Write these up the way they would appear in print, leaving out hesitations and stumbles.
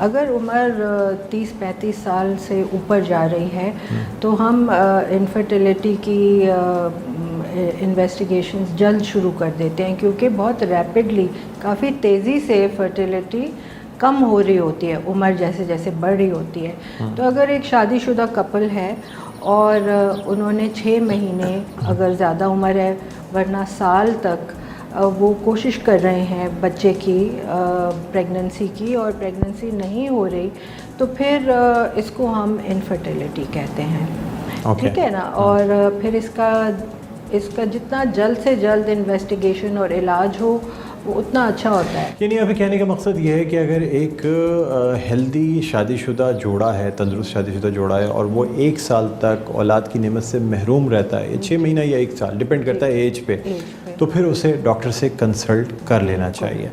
اگر عمر 30-35 سال سے اوپر جا رہی ہے تو ہم انفرٹیلیٹی کی انویسٹیگیشنز جلد شروع کر دیتے ہیں، کیونکہ بہت ریپڈلی، کافی تیزی سے فرٹیلیٹی کم ہو رہی ہوتی ہے عمر جیسے جیسے بڑھ رہی ہوتی ہے. تو اگر ایک شادی شدہ کپل ہے اور انہوں نے 6 مہینے اگر زیادہ عمر ہے ورنہ سال تک وہ کوشش کر رہے ہیں بچے کی پریگننسی کی اور پریگننسی نہیں ہو رہی، تو پھر اس کو ہم انفرٹیلیٹی کہتے ہیں. ٹھیک ہے نا. اور پھر اس کا جتنا جلد سے جلد انویسٹیگیشن اور علاج ہو وہ اتنا اچھا ہوتا ہے. یعنی ابھی کہنے کا مقصد یہ ہے کہ اگر ایک ہیلدی شادی شدہ جوڑا ہے، تندرست شادی شدہ جوڑا ہے، اور وہ 1 سال تک اولاد کی نعمت سے محروم رہتا ہے، 6 مہینہ یا 1 سال، ڈپینڈ کرتا ہے ایج پہ، تو پھر اسے ڈاکٹر سے کنسلٹ کر لینا چاہیے.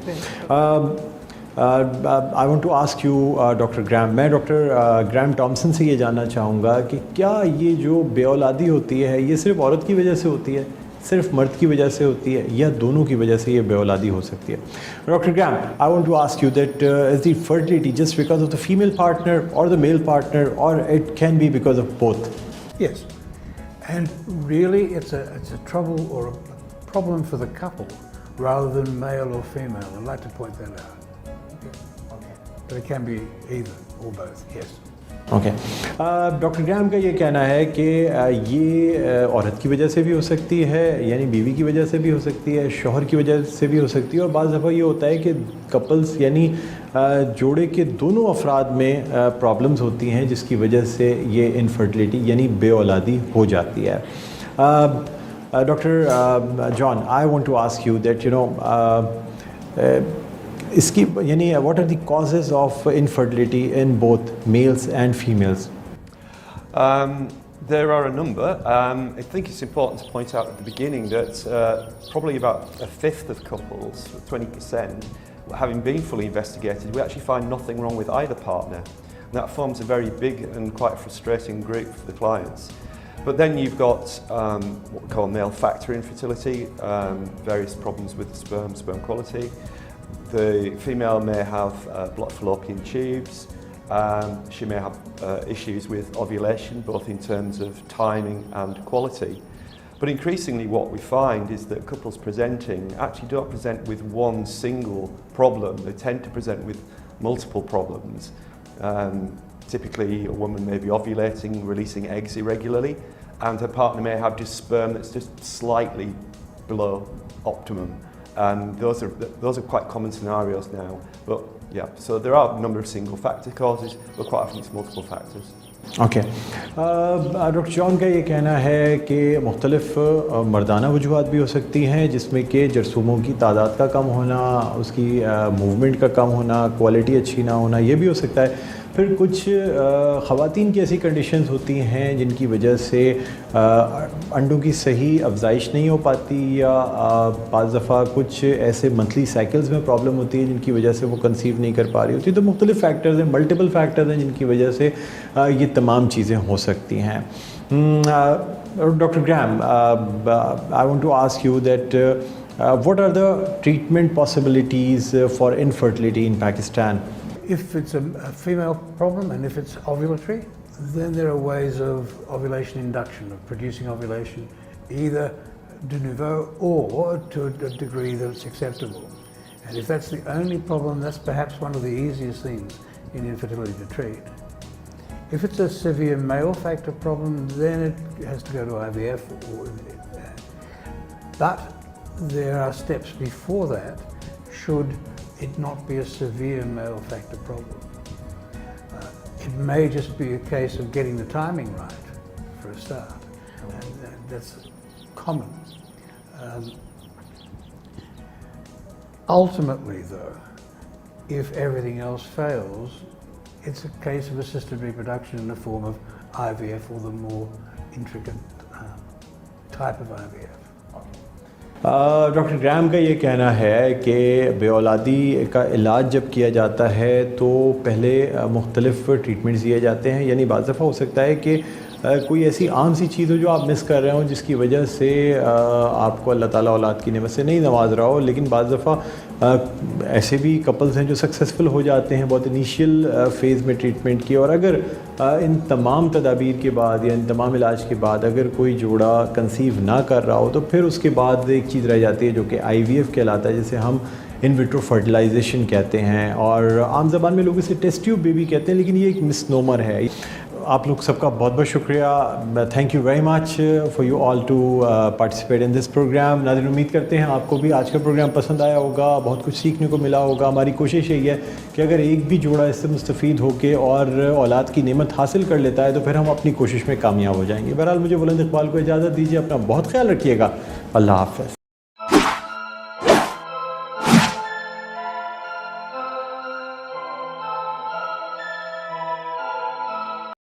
I want to ask you doctor Graham, میں ڈاکٹر گریم ٹامسن سے یہ جاننا چاہوں گا کہ کیا یہ جو بے اولادی ہوتی ہے یہ صرف عورت کی وجہ سے ہوتی ہے، صرف مرد کی وجہ سے ہوتی ہے، یا دونوں کی وجہ سے یہ بے اولادی ہو سکتی ہے؟ Doctor Graham, I want to ask you that is the fertility just because of the female partner اور دا میل پارٹنر، اور it can be because of both? Yes, and really it's a trouble or a problem for the couple rather than male or female. I'd like to point that out. But it can be either or both, yes. Okay. Doctor grim کا یہ کہنا ہے کہ یہ عورت کی وجہ سے بھی ہو سکتی ہے، یعنی بیوی کی وجہ سے بھی ہو سکتی ہے، شوہر کی وجہ سے بھی ہو سکتی ہے، اور بعض دفعہ یہ ہوتا ہے کہ کپلز یعنی جوڑے کے دونوں افراد میں پرابلمز ہوتی ہیں جس کی وجہ سے یہ انفرٹیلیٹی یعنی بے اولادی ہو جاتی ہے. Doctor John, I want to ask you that you know اس کی یعنی what are the causes of infertility in both males and females? There are a number. I think it's important to point out at the beginning that probably about a fifth of couples, 20%, having been fully investigated, we actually find nothing wrong with either partner. And that forms a very big and quite frustrating group for the clients. But then you've got what we call male factor infertility, various problems with the sperm quality. The female may have blocked fallopian tubes. She may have issues with ovulation, both in terms of timing and quality. But increasingly what we find is that couples presenting actually don't present with one single problem. They tend to present with multiple problems. Typically a woman may be ovulating, releasing eggs irregularly, and her partner may have just sperm that's just slightly below optimum. And those are quite common scenarios now. But yeah, so there are a number of single factor causes, but quite often it's multiple factors. Okay. Doctor John کا یہ کہنا ہے کہ مختلف مردانہ وجوہات بھی ہو سکتی ہیں، جس میں کہ جرثوموں کی تعداد کا کم ہونا، اس کی موومنٹ کا کم ہونا، کوالٹی اچھی نہ ہونا، یہ بھی ہو سکتا ہے. پھر کچھ خواتین کی ایسی کنڈیشنز ہوتی ہیں جن کی وجہ سے انڈوں کی صحیح افزائش نہیں ہو پاتی، یا بعض دفعہ کچھ ایسے منتھلی سائیکلز میں پرابلم ہوتی ہے جن کی وجہ سے وہ کنسیو نہیں کر پا رہی ہوتی. تو مختلف فیکٹرز ہیں، ملٹیپل فیکٹرز ہیں جن کی وجہ سے یہ تمام چیزیں ہو سکتی ہیں. Doctor Graham, I want to ask you that what are the treatment possibilities for infertility in Pakistan? If it's a female problem and if it's ovulatory, then there are ways of ovulation induction, of producing ovulation, either de novo or to a degree that's acceptable. And if that's the only problem, that's perhaps one of the easiest things in infertility to treat. If it's a severe male factor problem, then it has to go to IVF. But there are steps before that, should it not be a severe male factor problem. It may just be a case of getting the timing right for a start, and that's common. Ultimately though, if everything else fails, it's a case of assisted reproduction in the form of IVF or the more intricate type of IVF. Doctor grim کا یہ کہنا ہے کہ بے اولادی کا علاج جب کیا جاتا ہے تو پہلے مختلف ٹریٹمنٹس دیے جاتے ہیں. یعنی بعض دفعہ ہو سکتا ہے کہ کوئی ایسی عام سی چیز ہو جو آپ مس کر رہے ہوں، جس کی وجہ سے آپ کو اللہ تعالیٰ اولاد کی نعمت سے نہیں نواز رہا ہو، لیکن بعض دفعہ ایسے بھی کپلز ہیں جو سکسیزفل ہو جاتے ہیں بہت انیشیل فیز میں ٹریٹمنٹ کی، اور اگر ان تمام تدابیر کے بعد یا ان تمام علاج کے بعد اگر کوئی جوڑا کنسیو نہ کر رہا ہو تو پھر اس کے بعد ایک چیز رہ جاتی ہے جو کہ آئی وی ایف کہلاتا ہے، جسے ہم ان وٹرو فرٹیلائزیشن کہتے ہیں، اور عام زبان میں لوگ اسے ٹیسٹ ٹیوب بیبی کہتے ہیں، لیکن یہ ایک مس نومر ہے۔ آپ لوگ سب کا بہت بہت شکریہ، thank you very much for you all to participate in this program. ناظرین، امید کرتے ہیں آپ کو بھی آج کا پروگرام پسند آیا ہوگا، بہت کچھ سیکھنے کو ملا ہوگا۔ ہماری کوشش یہی ہے کہ اگر ایک بھی جوڑا اس سے مستفید ہو کے اور اولاد کی نعمت حاصل کر لیتا ہے تو پھر ہم اپنی کوشش میں کامیاب ہو جائیں گے۔ بہرحال مجھے بلند اقبال کو اجازت دیجیے، اپنا بہت خیال رکھیے گا، اللہ حافظ۔